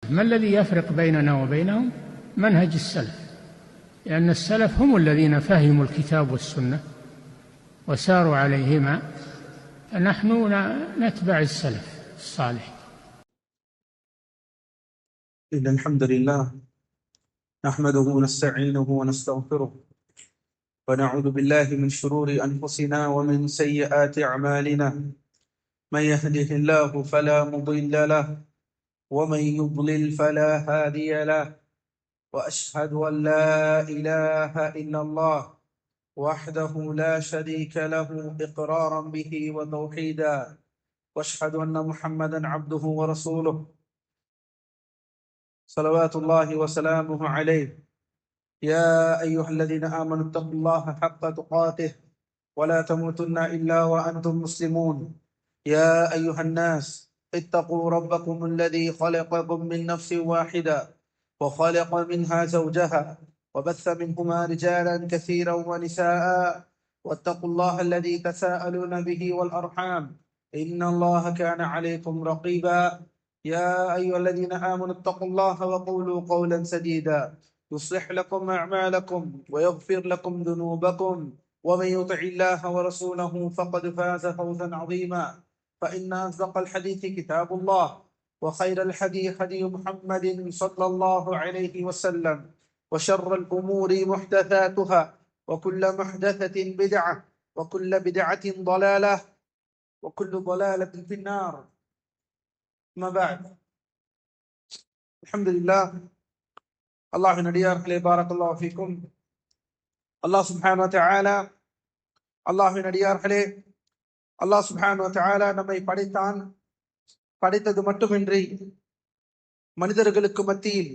ما الذي يفرق بيننا وبينهم؟ منهج السلف، لأن السلف هم الذين فهموا الكتاب والسنة وساروا عليهما، فنحن نتبع السلف الصالح. إن الحمد لله نحمده ونستعينه ونستغفره ونعوذ بالله من شرور أنفسنا ومن سيئات أعمالنا. من يهده الله فلا مضل له ومن يضلل فلا هادي له، وأشهد أن لا إله إلا الله وحده لا شريك له إقرارا به وتوحيدا، وأشهد أن محمدا عبده ورسوله صلوات الله وسلامه عليه. يا أيها الذين آمنوا اتقوا الله حق تقاته ولا تموتن إلا وأنتم مسلمون. يا أيها الناس اتقوا ربكم الذي خلقكم من نفس واحدة وخلق منها زوجها وبث منهما رجالا كثيرا ونساء، واتقوا الله الذي تساءلون به والأرحام إن الله كان عليكم رقيبا. يا أيها الذين آمنوا اتقوا الله وقولوا قولا سديدا يصلح لكم أعمالكم ويغفر لكم ذنوبكم، ومن يطع الله ورسوله فقد فاز فوزا عظيما. فإن أصدق الحديث كتاب الله، وخير الحديث هدي محمد صلى الله عليه وسلم، وشر الأمور محدثاتها وكل محدثة بدعة وكل بدعة ضلالة وكل ضلالة في النار. ما بعد، الحمد لله. அல்லாஹ்வின் அடியார்களே, பாரக்கல்லாஹு ஃபீக்கும். அல்லாஹ் சுப்ஹானஹு வ தஆலா அல்லாஹ்வின் அடியார்களே, அல்லாஹ் சுப்ஹானஹு வ தஆலா நம்மை படைத்தான். படைத்தது மட்டுமின்றி மனிதர்களுக்கு மத்தியில்,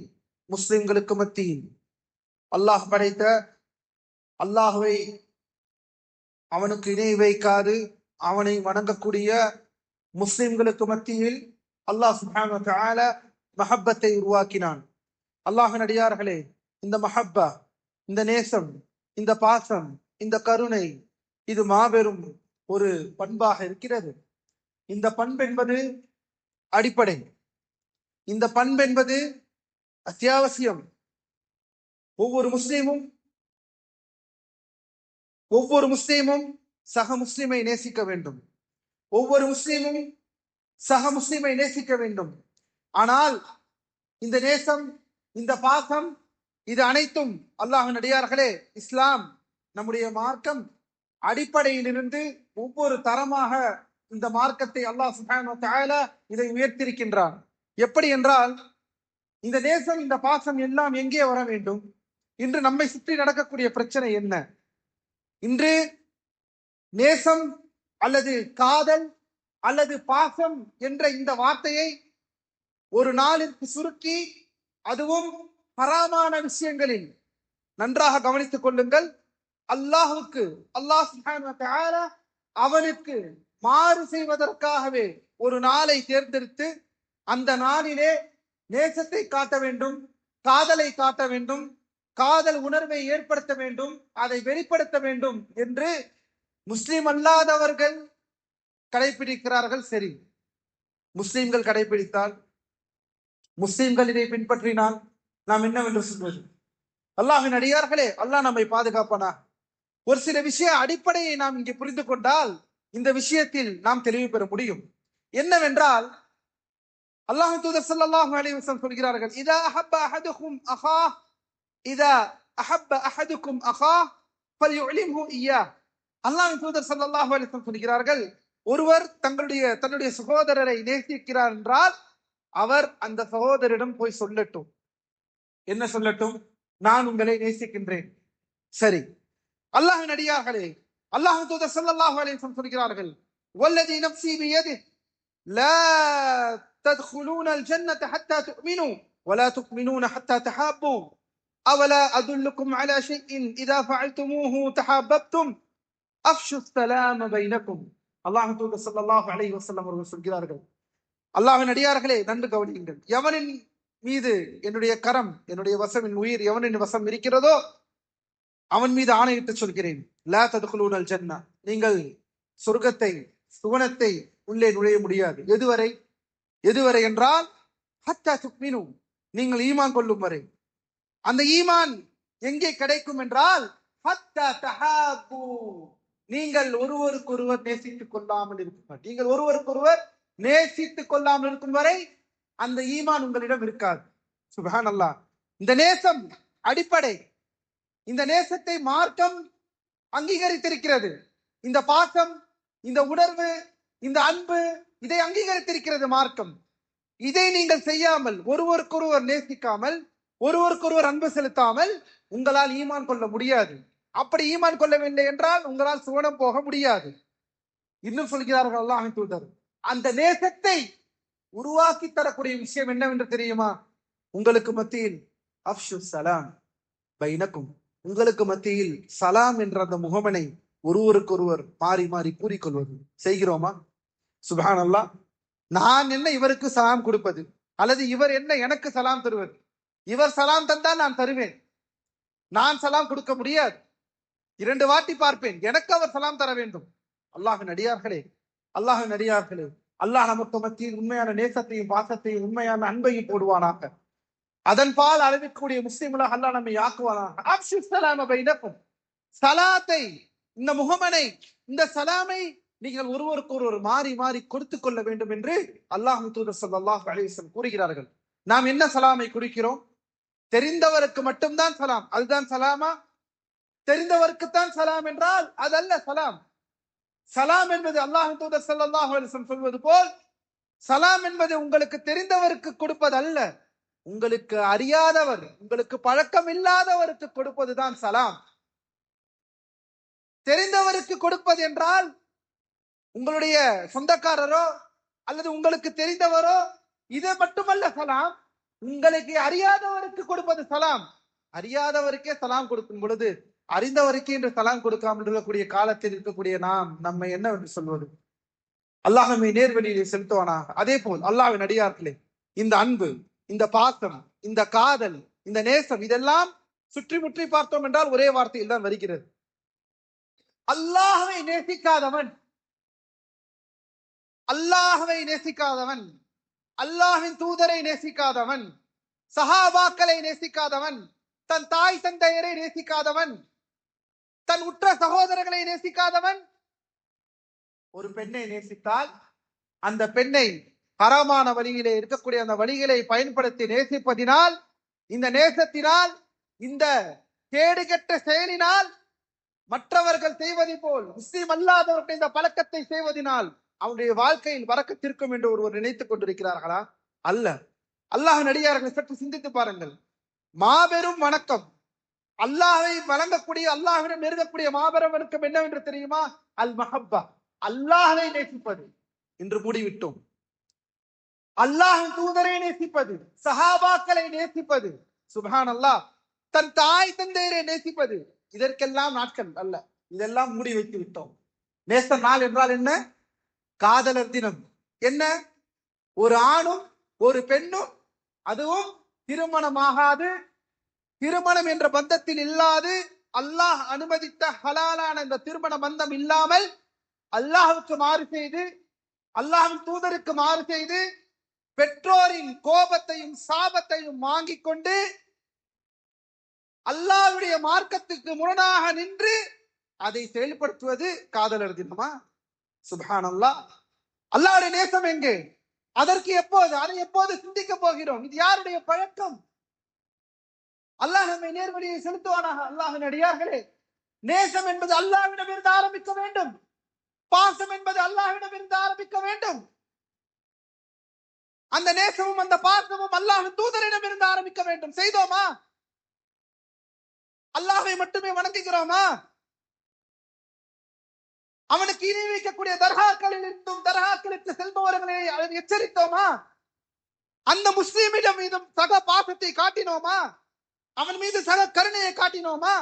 முஸ்லிம்களுக்கு மத்தியில் அல்லாஹ் படைத்த அல்லாஹ்வை அவனுக்கு இணை வைக்காது அவனை வணங்கக்கூடிய முஸ்லிம்களுக்கு மத்தியில் அல்லாஹ் சுப்ஹானஹு வ தஆலா மஹப்பத்தை உருவாக்கினான். அல்லாஹ்வின் அடியார்களே, இந்த மஹப்பா, இந்த நேசம், இந்த பாசம், இந்த கருணை, இது மாபெரும் ஒரு பண்பாக இருக்கிறது. இந்த பண்பென்பது அடிப்படை, இந்த பண்பென்பது அத்தியாவசியம். ஒவ்வொரு முஸ்லீமும் சக முஸ்லிமை நேசிக்க வேண்டும். ஒவ்வொரு முஸ்லீமும் சக முஸ்லிமை நேசிக்க வேண்டும். ஆனால் இந்த நேசம், இந்த பாசம், இது அனைத்தும் அல்லாஹ்வின் அடியார்களே, இஸ்லாம் நம்முடைய மார்க்கம் அடிப்படையிலிருந்து ஒவ்வொரு தரமாக இந்த மார்க்கத்தை அல்லாஹ் சுப்ஹானஹு வ தஆலா இதை உயர்த்திருக்கின்றான். எப்படி என்றால், இந்த நேசம், இந்த பாசம் எல்லாம் எங்கே வர வேண்டும்? இன்று நம்மை சுற்றி நடக்கக்கூடிய பிரச்சனை என்ன? இன்று நேசம் அல்லது காதல் அல்லது பாசம் என்ற இந்த வார்த்தையை ஒரு நாளிற்கு சுருக்கி, அதுவும் ஹராமான விஷயங்களில், நன்றாக கவனித்துக் கொள்ளுங்கள், அல்லாஹுக்கு, அல்லாஹ் சுப்ஹானஹு வ தஆலா அவனுக்கு மாறு செய்வதற்காகவே ஒரு நாளை தேர்ந்தெடுத்து அந்த நாளிலே நேசத்தை காட்ட வேண்டும், காதலை காட்ட வேண்டும், காதல் உணர்வை ஏற்படுத்த வேண்டும், அதை வெளிப்படுத்த வேண்டும் என்று முஸ்லிம் அல்லாதவர்கள் கடைபிடிக்கிறார்கள். சரி, முஸ்லிம்கள் கடைபிடித்தால், முஸ்லிம்கள் இதை பின்பற்றினால் நாம் என்னவென்று சொல்வது? அல்லாஹ்வின் அடியார்களே, அல்லாஹ் நம்மை பாதுகாப்பானா. ஒரு சில விஷய அடிப்படையை நாம் இங்கே புரிந்து கொண்டால் இந்த விஷயத்தில் நாம் தெளிவு பெற முடியும். என்னவென்றால், அல்லாஹ் தூதர் ஸல்லல்லாஹு அலைஹி வஸல்லம் சொல்கிறார்கள், இதா அஹப்ப அஹதுக்கும் அஹாஹ் இதா அஹப்ப அஹதுக்கும் அஹாஹ் ஃபல்யுலிம்ஹு இய்யாஹ். அல்லாஹ் தூதர் ஸல்லல்லாஹு அலைஹி வஸல்லம் சொல்கிறார்கள், ஒருவர் தன்னுடைய சகோதரரை நேசிக்கிறார் என்றால் அவர் அந்த சகோதரிடம் போய் சொல்லட்டும். என்ன சொல்லட்டும்? நான் உங்களை நேசிக்கின்றேன். சரி, அல்லாஹ்வின் அடியார்களே, அல்லாஹ் தூதர் ஸல்லல்லாஹு அலைஹி வஸல்லம் சொல்கிறார்கள், வல்லதி நஃப்ஸி பியதிஹி லா தத்குலூன அல் ஜன்னத ஹத்தா துமினு வலா துமினூன ஹத்தா தஹாப்பு அவலா அதுல்லுக்கும் அலா ஷைஇன் இதா ஃபஅல்துமூஹு தஹாப்பப்தும் அஃஷு ஸலாம பைனக்கும். அல்லாஹ் தூதர் ஸல்லல்லாஹு அலைஹி வஸல்லம் அவர்கள் சொல்கிறார்கள், அல்லாஹ்வின் அடியார்களே, நன்கு கவனியுங்கள், எவனின் மீது என்னுடைய கரம், என்னுடைய வசம், என் உயிர் எவனின் வசம் இருக்கிறதோ அவன் மீது ஆணையிட்டு சொல்கிறேன், லா தத்குலூனல் ஜன்னா, நீங்கள் சொர்க்கத்தை, சுவனத்தை உள்ளே நுழைய முடியாது. எதுவரை என்றால் ஹத்தா துக்மினு, நீங்கள் ஈமான் கொள்ளும் வரை. அந்த ஈமான் எங்கே கிடைக்கும் என்றால் ஹத்தா தஹாபு, நீங்கள் ஒருவருக்கொருவர் நேசித்துக் கொள்ளாமல் இருக்கும், நீங்கள் ஒருவருக்கொருவர் நேசித்துக் கொள்ளாமல் இருக்கும் வரை அந்த ஈமான் உங்களிடம் இருக்காது. சுப்ஹானல்லாஹ். இந்த நேசம் அடிப்படை. இந்த நேசத்தை மார்க்கம் அங்கீகரித்திருக்கிறது. இந்த பாசம், இந்த உணர்வு, இந்த அன்பு, இதை அங்கீகரித்திருக்கிறது மார்க்கம். இதை நீங்கள் செய்யாமல், ஒருவருக்கொருவர் நேசிக்காமல், ஒருவருக்கொருவர் அன்பு செலுத்தாமல் உங்களால் ஈமான் கொள்ள முடியாது. அப்படி ஈமான் கொள்ளவில்லை என்றால் உங்களால் சுவனம் போக முடியாது. இன்னும் சொல்கிறார்கள் அல்லாஹ்வின் தூதர், அந்த நேசத்தை உருவாக்கி தரக்கூடிய விஷயம் என்னவென்று தெரியுமா? உங்களுக்கு மத்தியில் அஃஷு சலாம் பைனக்கும், உங்களுக்கு மத்தியில் சலாம் என்ற அந்த முகமனை ஒருவருக்கொருவர் மாறி மாறி கூறிக்கொள்வது. செய்கிறோமா? சுப்ஹானல்லாஹ். நான் என்ன இவருக்கு சலாம் கொடுப்பது, அல்லது இவர் என்ன எனக்கு சலாம் தருவது? இவர் சலாம் தந்தால் நான் தருவேன், நான் சலாம் கொடுக்க முடியாது. 2 வாட்டி பார்ப்பேன், எனக்கு அவர் சலாம் தர வேண்டும். அல்லாஹ்வின் அடியார்களே, அல்லாஹ்வின் அடியார்களே, அல்லாஹ் நமக்கு மத்தியில் உண்மையான நேசத்தையும் பாசத்தையும் உண்மையான அன்பையும் போடுவானாக. அதன் பால் அளவிற்கூடிய முஸ்லிம்களாக அல்லாஹ் நம்மை ஆக்குவானாக. அப்ஷு ஸலாம பைனக்கும், சலாத்தை, இந்த முகமனை, இந்த சலாமை நீங்கள் ஒருவருக்கு ஒருவர் மாறி மாறி கொடுத்து கொள்ள வேண்டும் என்று அல்லாஹ் தூதர் ஸல்லல்லாஹு அலைஹி வஸல்லம் கூறுகிறார்கள். நாம் என்ன சலாமை குடிக்கிறோம்? தெரிந்தவருக்கு மட்டும்தான் சலாம், அதுதான் சலாமா? தெரிந்தவருக்குத்தான் சலாம் என்றால் அதல்ல சலாம். சலாம் என்பது அல்லாஹ் தூதர் ஸல்லல்லாஹு அலைஹி வஸல்லம் சொல்வது போல், சலாம் என்பது உங்களுக்கு தெரிந்தவருக்கு கொடுப்பது அல்ல, உங்களுக்கு அறியாதவர், உங்களுக்கு பழக்கம் இல்லாதவருக்கு கொடுப்பதுதான் சலாம். தெரிந்தவருக்கு கொடுப்பது என்றால் உங்களுடைய சொந்தக்காரரோ அல்லது உங்களுக்கு தெரிந்தவரோ, இது மட்டுமல்ல சலாம். உங்களுக்கு அறியாதவருக்கு கொடுப்பது சலாம். அறியாதவருக்கே சலாம் கொடுக்கும் பொழுது அறிந்தவருக்கு என்று சலாம் கொடுக்காமல் இருக்கக்கூடிய காலத்தில் இருக்கக்கூடிய நாம் நம்மை என்னவென்று சொல்வது? அல்லாஹ் நம்மை நேர்வழியை செலுத்துவானாக. அதே போல் அல்லாஹ்வின் அடியார்களே, இந்த அன்பு, இந்த பாசம், இந்த காதல், இந்த நேசம், இதெல்லாம் சுற்றி முற்றி பார்த்தோம் என்றால் ஒரே வார்த்தையில் தான் வருகிறது. அல்லாஹ்வை நேசிக்காதவன், அல்லாஹ்வை நேசிக்காதவன், அல்லாஹ்வின் தூதரை நேசிக்காதவன், சஹாபாக்களை நேசிக்காதவன், தன் தாய் தந்தையரை நேசிக்காதவன், தன் உற்ற சகோதரர்களை நேசிக்காதவன் ஒரு பெண்ணை நேசித்தால் அந்த பெண்ணை ஹராமான வழியிலே இருக்கக்கூடிய அந்த வழிகளை பயன்படுத்தி நேசிப்பதினால், இந்த நேசத்தினால், இந்த கேடுகெட்ட செயலினால், மற்றவர்கள் செய்வதை போல் முஸ்லிம் அல்லாதவர்கள் இந்த பழக்கத்தை செய்வதனால் அவனுடைய வாழ்க்கையில் வரக்கத்திருக்கும் என்று ஒருவர் நினைத்துக் கொண்டிருக்கிறார்களா? அல்ல. அல்லாஹ்வின் அடியார்களை சற்று சிந்தித்து பாருங்கள். மாபெரும் வணக்கம், அல்லாஹ்வை வழங்கக்கூடிய, அல்லாஹ்விடம் நெருங்கக்கூடிய மாபெரும் வணக்கம் என்னவென்று தெரியுமா? அல் மஹப்பா, அல்லாஹ்வை நேசிப்பது. இன்று மூடிவிட்டோம். அல்லாஹ்வின் தூதரை நேசிப்பது, சஹாபாக்களை நேசிப்பது, சுப்ஹானல்லாஹ், தன் தாய் தந்தையரை நேசிப்பது, இதற்கெல்லாம் நாட்கள் அல்ல, இதெல்லாம் மூடி வைத்து விட்டோம். நேச நாள் என்றால் என்ன? காதலர் தினம். என்ன? ஒரு ஆணும் ஒரு பெண்ணும், அதுவும் திருமணமாகாது, திருமணம் என்ற பந்தத்தில் இல்லாது, அல்லாஹ் அனுமதித்த ஹலாலான இந்த திருமண பந்தம் இல்லாமல் அல்லாஹ்வுக்கு மாறு செய்து, அல்லாஹ்வின் தூதருக்கு மாறு செய்து, பெற்றோரின் கோபத்தையும் சாபத்தையும் வாங்கிக் கொண்டு அல்லாஹ்வுடைய மார்க்கத்துக்கு முரணாக நின்று அதை செயல்படுத்துவது காதலர் தினமா? சுப்ஹானல்லாஹ். அல்லாஹ்வுடைய நேசம் எங்கே? அதற்கு எப்போது, அதை எப்போது சிந்திக்க போகிறோம்? இது யாருடைய பழக்கம்? அல்லாஹ் நம்மை நேர்வழியை செலுத்துவானாக. அல்லாஹ்வின் அடியார்களே, நேசம் என்பது அல்லாஹ்விடம் இருந்து ஆரம்பிக்க வேண்டும். பாசம் என்பது அல்லாஹ்விடம் இருந்து ஆரம்பிக்க வேண்டும். அந்த நேசமும் அந்த பாசமும் அல்லாஹ்வின் தூதரிடம் இருந்து ஆரம்பிக்க வேண்டும். செய்தோமா? அல்லாஹ்வை மட்டுமே வணங்குகிறோமா? அவனுக்கு இணை வைக்கக்கூடிய தர்காக்களில் இருந்தும் தர்காக்களுக்கு செல்பவர்களை எச்சரித்தோமா? அந்த முஸ்லிமிடம் மீதும் சக பாசத்தை காட்டினோமா? அவன் மீது சக கருணையை காட்டினோமா?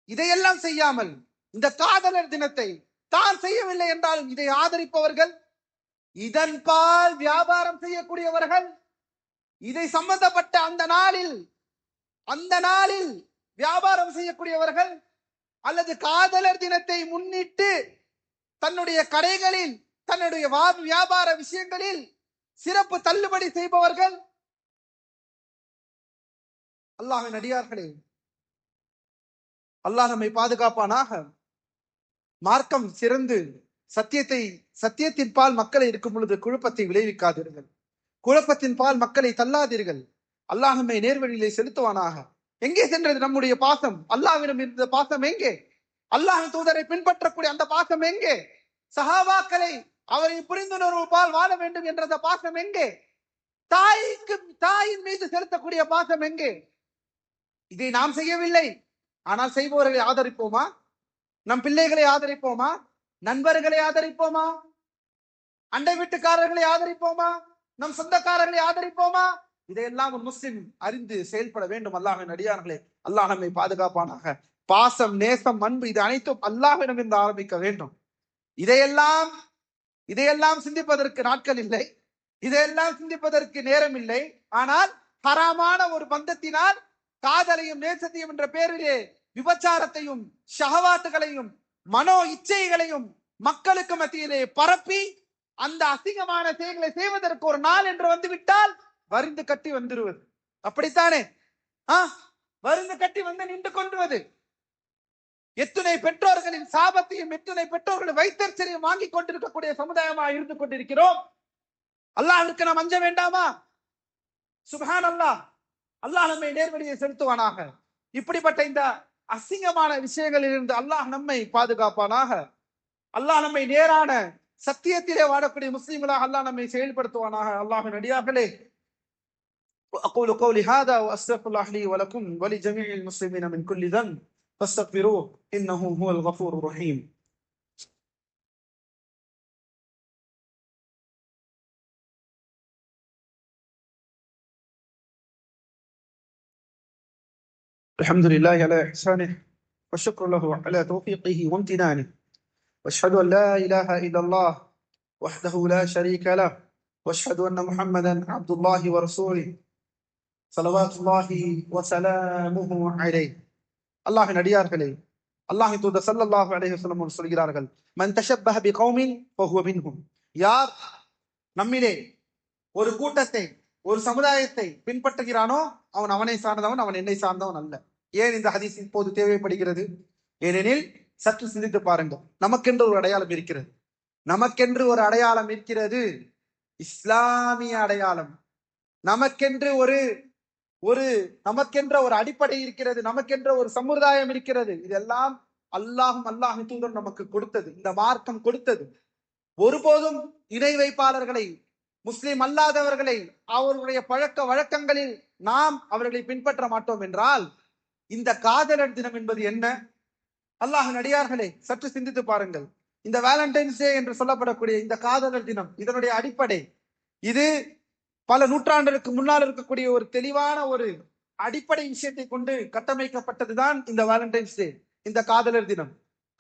இதையெல்லாம் செய்யாமல் இந்த காதலர் தினத்தை தான் செய்யவில்லை என்றாலும் இதை ஆதரிப்பவர்கள், இதன் பால் வியாபாரம் செய்யக்கூடியவர்கள், இதை சம்பந்தப்பட்ட அந்த நாளில் வியாபாரம் செய்யக்கூடியவர்கள், அல்லது காதலர் தினத்தை முன்னிட்டு தன்னுடைய கடைகளில், தன்னுடைய வியாபார விஷயங்களில் சிறப்பு தள்ளுபடி செய்பவர்கள். அல்லாஹ்வின் அடியார்களே, அல்லாஹ் நம்மை பாதுகாப்பானாக. மார்க்கம் சிறந்து சத்தியத்தின் பால் மக்களை இருக்கும் பொழுது குழப்பத்தை விளைவிக்காதீர்கள். குழப்பத்தின் பால் மக்களை தள்ளாதீர்கள். அல்லாஹ் நம்மை நேர்வழியிலே செலுத்துவானாக. எங்கே சென்றது நம்முடைய பாசம்? அல்லாஹ்விடம் இருந்த பாசம் எங்கே? அல்லாஹ்வின் தூதரை பின்பற்றக்கூடிய அந்த பாசம் எங்கே? சஹாபாக்களை அவரை புரிந்துணர்வு பால் வாழ வேண்டும் என்ற அந்த பாசம் எங்கே? தாயின் மீது செலுத்தக்கூடிய பாசம் எங்கே? இதை நாம் செய்யவில்லை. ஆனால் செய்பவர்களை ஆதரிப்போமா? நம் பிள்ளைகளை ஆதரிப்போமா? நண்பர்களை ஆதரிப்போமா? அண்டை வீட்டுக்காரர்களை ஆதரிப்போமா? நம் சொந்தக்காரர்களை ஆதரிப்போமா? இதையெல்லாம் ஒரு முஸ்லிம் அறிந்து செயல்பட வேண்டும். அல்லாஹ்வின் அடியார்களே, அல்லாஹ் நம்மை பாதுகாப்பானாக. பாசம், நேசம், அன்பு, இது அனைத்தும் அல்லாஹ்விடம் இருந்து ஆரம்பிக்க வேண்டும். இதையெல்லாம் சிந்திப்பதற்கு நாட்கள் இல்லை, இதையெல்லாம் சிந்திப்பதற்கு நேரம் இல்லை. ஆனால் ஹராமான ஒரு பந்தத்தினால் காதலையும் நேசத்தையும் என்ற பேரிலே விபச்சாரத்தையும் ஷஹவாத்துகளையும் மனோ இச்சைகளையும் மக்களுக்கு மத்தியிலே பரப்பி அந்த அசிங்கமான செயல்களை செய்வதற்கு ஒரு நாள் என்று வந்துவிட்டால் வருந்து கட்டி வந்துருவது. அப்படித்தானே? வருந்து கட்டி வந்து நின்று கொண்டுவது. எத்துணை பெற்றோர்களின் சாபத்தையும் எத்துணை பெற்றோர்களை வைத்தறிச்சலையும் வாங்கி கொண்டிருக்கக்கூடிய சமுதாயமாக இருந்து கொண்டிருக்கிறோம். அல்லாஹ்விற்கு நாம் அஞ்ச வேண்டாமா? சுப்ஹான் அல்லாஹ். அல்லாஹ் நம்மை நேர்வழியை செலுத்துவானாக. இப்படிப்பட்ட இந்த அசிங்கமான விஷயங்களில் இருந்து அல்லாஹ் நம்மை பாதுகாப்பானாக. அல்லாஹ் நம்மை நேரான சத்தியத்திலே வாழக்கூடிய முஸ்லிம்களாக அல்லாஹ் நம்மை செயல்படுத்துவானாக. அல்லாஹ்வின் அடியார்களே, أقول قولي هذا وأستغفر الله لي ولكم ولجميع المسلمين من كل ذنب فاستغفروه إنه هو الغفور الرحيم. الحمد لله على إحسانه والشكر له على توفيقه وامتنانه واشهد ان لا اله الا الله وحده لا شريك له واشهد ان محمدا عبد الله ورسوله صلوات الله وسلامه عليه. அல்லாஹ்வின் அடியார்களே, அல்லாஹ்வின் தூதர் ஸல்லல்லாஹு அலைஹி வஸல்லம் சொல்கிறார்கள், மன் தஷப்பஹ பிகௌமின் ஃபஹுவ மின்ஹும். யார் நம்மிலே ஒரு கூட்டத்தை, ஒரு சமுதாயத்தை பின்பற்றுகிறானோ அவன் அவனை சார்ந்தவன், அவன் என்னை சார்ந்தவன் அல்ல. ஏன் இந்த ஹதீஸ் இப்போது தேவைப்படுகிறது? ஏனெனில் சற்று சிந்தித்து பாருங்கள். நமக்கென்று ஒரு அடையாளம் இருக்கிறது. நமக்கென்று ஒரு அடையாளம் இருக்கிறது, இஸ்லாமிய அடையாளம். நமக்கென்று நமக்கென்ற ஒரு அடிப்படை இருக்கிறது. நமக்கென்ற ஒரு சமுதாயம் இருக்கிறது. இதெல்லாம் அல்லாஹ்வின் தூதர் நமக்கு கொடுத்தது, இந்த மார்க்கம் கொடுத்தது. ஒருபோதும் இணை வைப்பாளர்களை, முஸ்லிம் அல்லாதவர்களை, அவர்களுடைய பழக்க வழக்கங்களில் நாம் அவர்களை பின்பற்ற மாட்டோம் என்றால் இந்த காதலர் தினம் என்பது என்ன? அல்லாஹ்வின் அடியார்களே, சற்று சிந்தித்து பாருங்கள். இந்த வேலண்டைன்ஸ் டே என்று சொல்லப்படக்கூடிய இந்த காதலர் தினம், இதனுடைய அடிப்படை இது பல நூற்றாண்டுகளுக்கு முன்னால் இருக்கக்கூடிய ஒரு தெளிவான ஒரு அடிப்படை விஷயத்தை கொண்டு கட்டமைக்கப்பட்டதுதான் இந்த வேலண்டைன்ஸ் டே, இந்த காதலர் தினம்.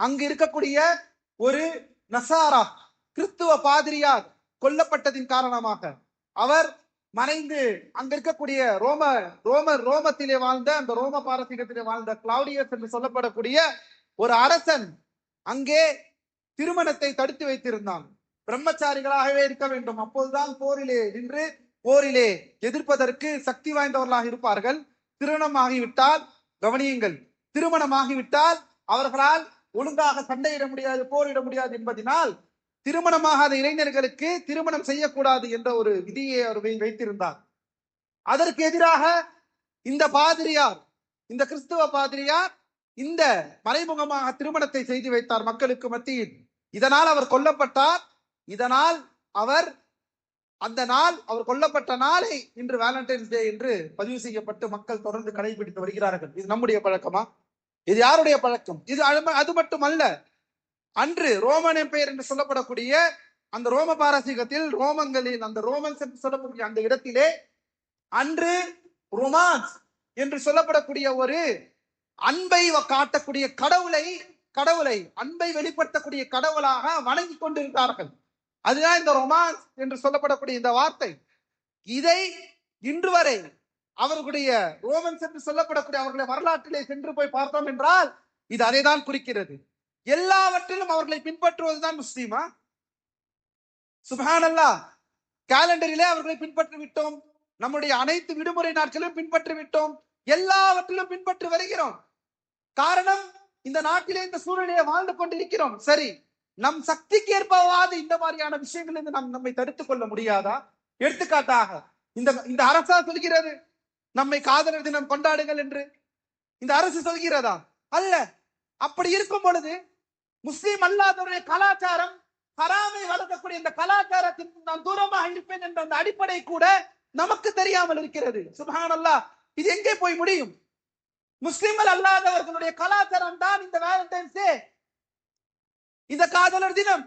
அங்கு இருக்கக்கூடிய ஒரு நசாரா கிறிஸ்துவ பாதிரியார் கொல்லப்பட்டதின் காரணமாக அவர் மறைந்து அங்க இருக்கக்கூடிய ரோமத்திலே வாழ்ந்த, அந்த ரோம பாரசீகத்திலே வாழ்ந்த கிளவுடியஸ் என்று சொல்லப்படக்கூடிய ஒரு அரசன் அங்கே திருமணத்தை தடுத்து வைத்திருந்தான். பிரம்மச்சாரிகளாகவே இருக்க வேண்டும், அப்போதுதான் போரிலே நின்று போரிலே எதிர்ப்பதற்கு சக்தி வாய்ந்தவர்களாக இருப்பார்கள். திருமணமாகிவிட்டால், கவனியுங்கள், திருமணமாகிவிட்டால் அவர்களால் ஒழுங்காக சண்டையிட முடியாது, போரிட முடியாது என்பதனால் திருமணமாகாத இளைஞர்களுக்கு திருமணம் செய்யக்கூடாது என்ற ஒரு விதியை அவர் வைத்திருந்தார். அதற்கு எதிராக இந்த பாதிரியார், இந்த கிறிஸ்துவ பாதிரியார் இந்த மறைமுகமாக திருமணத்தை செய்து வைத்தார் மக்களுக்கு மத்தியில். இதனால் அவர் கொல்லப்பட்டார். இதனால் அந்த நாள், அவர் கொல்லப்பட்ட நாளை இன்று வேலண்டைன்ஸ் டே என்று பதிவு செய்யப்பட்டு மக்கள் தொடர்ந்து கடைபிடித்து வருகிறார்கள். இது நம்முடைய பழக்கமா? இது யாருடைய பழக்கம்? இது அது மட்டுமல்ல, அன்று ரோமன் எம்பையர் என்று சொல்லப்படக்கூடிய அந்த ரோம பாரசீகத்தில் ரோமன்ஸ் என்று சொல்லக்கூடிய அந்த இடத்திலே அன்று ரொமான்ஸ் என்று சொல்லப்படக்கூடிய ஒரு அன்பை காட்டக்கூடிய கடவுளை அன்பை வெளிப்படுத்தக்கூடிய கடவுளாக வணங்கி கொண்டிருந்தார்கள். அதுதான் இந்த ரொமான்ஸ் என்று சொல்லப்படக்கூடிய இந்த வார்த்தை. இதை இன்று வரை அவர்களுடைய ரோமன்ஸ் என்று சொல்லப்படக்கூடிய அவர்களுடைய வரலாற்றிலே சென்று போய் பார்த்தோம் என்றால் இது அதைதான் குறிக்கிறது. எல்லாவற்றிலும் அவர்களை பின்பற்றுவதுதான் முஸ்லீமா? சுப்ஹானல்லாஹ். கேலண்டரிலே அவர்களை பின்பற்றி விட்டோம், நம்முடைய அனைத்து விடுமுறை நாட்களிலும் பின்பற்றி விட்டோம், எல்லாவற்றிலும் பின்பற்றி வருகிறோம். காரணம், இந்த நாட்டிலே இந்த சூழ்நிலையை வாழ்ந்து கொண்டிருக்கிறோம். சரி, நம் சக்திக்கு ஏற்பவாது இந்த மாதிரியான விஷயங்களிலிருந்து நாம் நம்மை தடுத்துக் கொள்ள முடியாதா? எடுத்துக்காட்டாக இந்த அரசா சொல்கிறது நம்மை காதலர் தினம் கொண்டாடுங்கள் என்று இந்த அரசு சொல்கிறதா? அல்ல. அப்படி இருக்கும் பொழுது முஸ்லிம் அல்லாதவருடைய கலாச்சாரம், ஹராமை வளர்க்கக்கூடிய இந்த கலாச்சாரத்தின் நான் தூரமாக இருப்பேன் என்ற அந்த அடிப்படை கூட நமக்கு தெரியாமல் இருக்கிறது. சுப்ஹானல்லாஹ், இது எங்கே போய் முடியும்? முஸ்லிம்கள் அல்லாதவர்களுடைய கலாச்சாரம் தான் இந்த வேலண்டைன்ஸ் டே, இந்த காதலர் தினம்.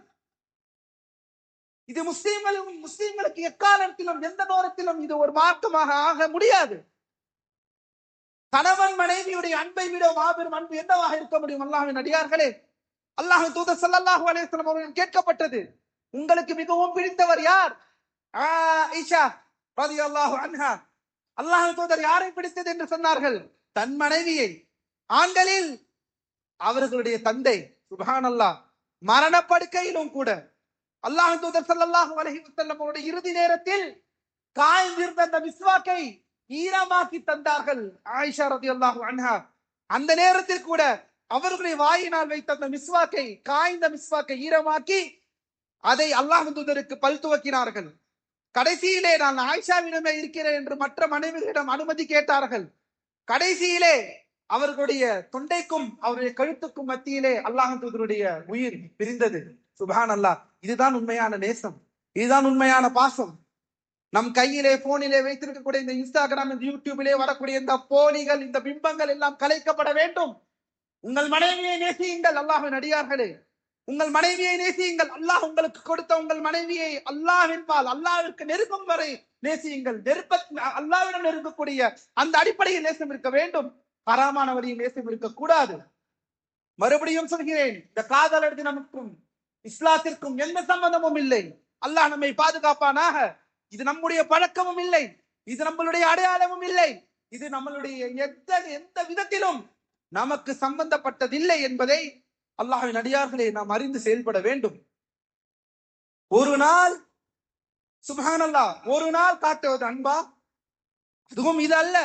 இது முஸ்லிம்களுக்கு எக்காலத்திலும் எந்த நேரத்திலும் இது ஒரு மார்க்கமாக ஆக முடியாது. கணவன் மனைவியுடைய அன்பை விட மாபெரும் அன்பு என்னவாக இருக்க முடியும்? அல்லாஹ்வின் அடியார்களே, அல்லாஹ்வின் தூதர் ஸல்லல்லாஹு அலைஹி வஸல்லம் அவர்கள் கேட்கப்பட்டது, உங்களுக்கு மிகவும் பிடித்தவர் யார்? ஆயிஷா ரலியல்லாஹு அன்ஹா. அல்லாஹ்வின் தூதர் யாரை பிடித்தது என்று சொன்னார்கள்? தன் மனைவியை. ஆண்களில் அவர்களுடைய தந்தை. சுப்ஹானல்லாஹ், மரணப்படுக்கையிலும் கூட அல்லாஹ்வின் தூதர் ஸல்லல்லாஹு அலைஹி வஸல்லம் அவருடைய இறுதி நேரத்தில் காய்ந்திருந்த அந்த மிஸ்வாக்கை ஈரமாக்கி தந்தார்கள் ஆயிஷா ரலியல்லாஹு அன்ஹா. அந்த நேரத்தில் கூட அவர்களுடைய வாயினால் வைத்த அந்த மிஸ்வாக்கை, காய்ந்த மிஸ்வாக்கை ஈரமாக்கி அதை அல்லாஹ்வின் தூதருக்கு பல் துவக்கினார்கள். கடைசியிலே நான் ஆயிஷாவிடமே இருக்கிறேன் என்று மற்ற மனைவிகளிடம் அனுமதி கேட்டார்கள். கடைசியிலே அவர்களுடைய தொண்டைக்கும் அவருடைய கழுத்துக்கும் மத்தியிலே அல்லாஹ்வின் தூதருடைய உயிர் பிரிந்தது. சுப்ஹானல்லாஹ், இதுதான் உண்மையான நேசம், இதுதான் உண்மையான பாசம். நம் கையிலே போனிலே வைத்திருக்கக்கூடிய இந்த இன்ஸ்டாகிராம், இந்த யூடியூபிலே வரக்கூடிய இந்த போலிகள், இந்த பிம்பங்கள் எல்லாம் கலைக்கப்பட வேண்டும். உங்கள் மனைவியை நேசியுங்கள் அல்லாஹ்வின் அடியார்களே, உங்கள் மனைவியை நேசியுங்கள். அல்லாஹ் உங்களுக்கு கொடுத்த உங்கள் மனைவியை அல்லாஹ்வின் பால், அல்லாஹ்விற்கு நெருங்கும் வரை நேசியுங்கள். அல்லாஹ்விடம் நெருங்கக்கூடிய அந்த அடிப்படையில் நேசம் இருக்க வேண்டும், ஹராமான வழியில் நேசம் இருக்கக்கூடாது. மறுபடியும் சொல்கிறேன், இந்த காதலர் தினமுக்கும் இஸ்லாத்திற்கும் எந்த சம்பந்தமும் இல்லை. அல்லாஹ் நம்மை பாதுகாப்பானாக. இது நம்முடைய பழக்கமும் இல்லை, இது நம்மளுடைய அடையாளமும் இல்லை, இது நம்மளுடைய எந்த விதத்திலும் நமக்கு சம்பந்தப்பட்டதில்லை என்பதை அல்லாஹ்வின் அடியார்களே நாம் அறிந்து செயல்பட வேண்டும். ஒரு நாள் சுப்ஹானல்லாஹ், ஒரு நாள் காட்டுவது அன்பா? அதுவும் இது அல்ல.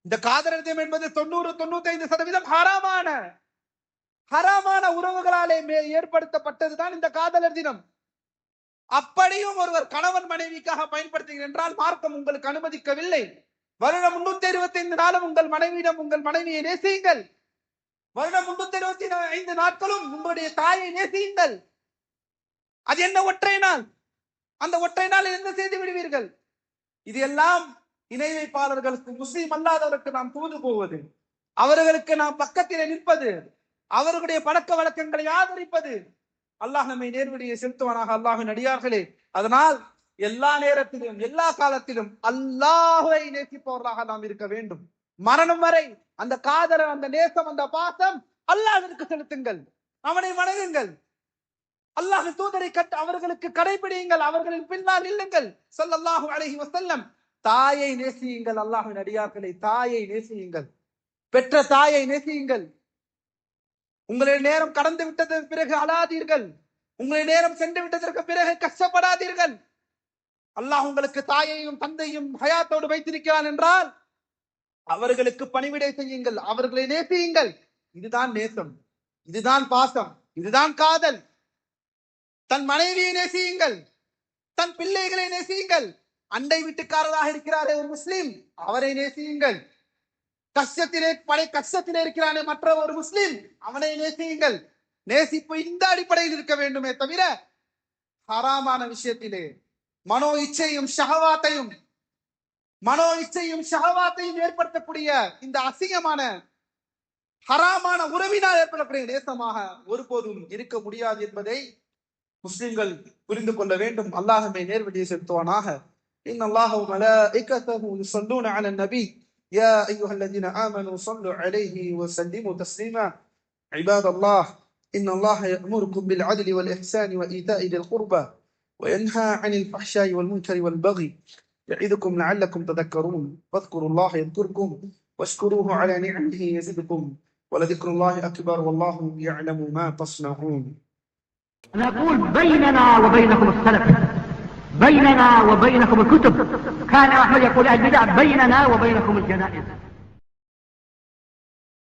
இந்த காதலர் தினம் என்பது 90-95% ஹராமான உறவுகளாலே ஏற்படுத்தப்பட்டதுதான் இந்த காதலர் தினம். அப்படியும் ஒருவர் கணவன் மனைவிக்காக பயன்படுத்துகிறேன் என்றால் மார்க்கம் உங்களுக்கு அனுமதிக்கவில்லை. வருடம் 365 நாளும் உங்கள் மனைவியிடம் உங்கள் மனைவியை நேசியுங்கள். வருடம் 365 நாட்களும் உங்களுடைய தாயை நேசியுங்கள். அது என்ன ஒற்றை நாள்? அந்த ஒற்றை நாள் என்ன செய்து விடுவீர்கள்? இது எல்லாம் இணை வைப்பாளர்களுக்கு, முஸ்லிம் அல்லாதவருக்கு நாம் தூது போவது, அவர்களுக்கு நாம் பக்கத்திலே நிற்பது, அவர்களுடைய பழக்க வழக்கங்களை ஆதரிப்பது. அல்லாஹ் நம்மை நேர்வழியை செலுத்துவானாக அல்லாஹ்வின் அடியார்களே. அதனால் எல்லா நேரத்திலும் எல்லா காலத்திலும் அல்லாஹ்வை நேசிப்பவர்களாக நாம் இருக்க வேண்டும். மரணம் வரை அந்த காதல், அந்த நேசம், அந்த பாசம் அல்லாஹ்விற்கு செலுத்துங்கள், அவனை வணங்குங்கள். அல்லாஹ் தூதரை அவர்களுக்கு கடைபிடியுங்கள், அவர்களின் பின்னால் இல்லுங்கள். ஸல்லல்லாஹு அலைஹி வஸல்லம். தாயை நேசியுங்கள் அல்லாஹ்வின் அடியார்களை, தாயை நேசியுங்கள், பெற்ற தாயை நேசியுங்கள். உங்களுடைய நேரம் கடந்து விட்டதற்கு பிறகு அழாதீர்கள், உங்களுடைய நேரம் சென்று விட்டதற்கு பிறகு கஷ்டப்படாதீர்கள். அல்லாஹ் உங்களுக்கு தாயையும் தந்தையும் ஹயாத்தோடு வைத்திருக்கிறான் என்றால் அவர்களுக்கு பணிவிடை செய்யுங்கள், அவர்களை நேசியுங்கள். இதுதான் நேசம், இதுதான் பாசம், இதுதான் காதல். தன் மனைவியை நேசியுங்கள், தன் பிள்ளைகளை நேசியுங்கள். அண்டை வீட்டுக்காரராக இருக்கிறாரே ஒரு முஸ்லிம், அவரை நேசியுங்கள். கஷ்டத்திலே இருக்கிறானே மற்ற ஒரு முஸ்லிம், அவனை நேசியுங்கள். நேசிப்பு இந்த அடிப்படையில் இருக்க வேண்டுமே தவிர ஹராமான விஷயத்திலே மனோ இச்சையும் ஷஹவாத்தையும் ஏற்படுத்தக்கூடிய இந்த அசிங்கமான ஹராமான உறவினால் ஏற்படக்கூடிய நேசமாக ஒருபோதும் இருக்க முடியாது என்பதை முஸ்லிம்கள் புரிந்து கொள்ள வேண்டும். அல்லாஹ் நம்மை நேர்வழியை செலுத்துவானாக. இன்னல்லாஹ வ மலாயிகத்தஹு யுஸல்லூன அலன் நபி யா அய்யுஹல்லதீன ஆமனூ ஸல்லு அலைஹி வ ஸல்லிமு தஸ்லீமா. இபாதல்லாஹ் இன்னல்லாஹ யஅமுருக்கும் பில் அத்லி வல் இஹ்சானி வ ஈதாஇ தில் குர்பா வ யன்ஹா அனில் ஃபஹ்ஷாஇ வல் முன்கரி வல் பகி يعظكم لعلكم تذكرون فاذكروا الله يذكركم واشكروه على نعمه يزدكم ولذكر الله أكبر والله يعلم ما تصنعون. نقول بيننا وبينكم السلف بيننا وبينكم الكتب. كان أحمد يقول البدع بيننا وبينكم الجنائز.